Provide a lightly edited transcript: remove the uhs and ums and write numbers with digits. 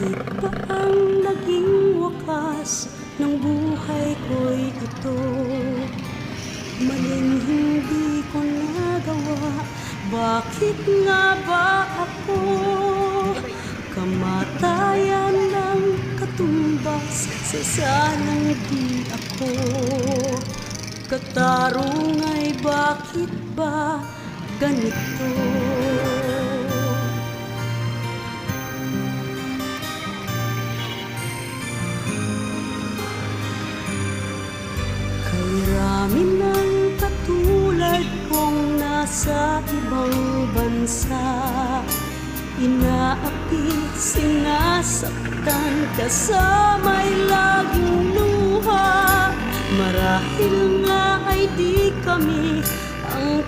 Bakit ba ang naging wakas ng buhay ko'y ito? Maling hindi ko nagawa, bakit nga ba ako? Kamatayan ng katumbas sa sanang di ako. Katarong ay bakit ba ganito? Marami ng katulad kong nasa ibang bansa, inaapi, sinasaktan, kasama'y laging luha. Marahil nga ay di kami ang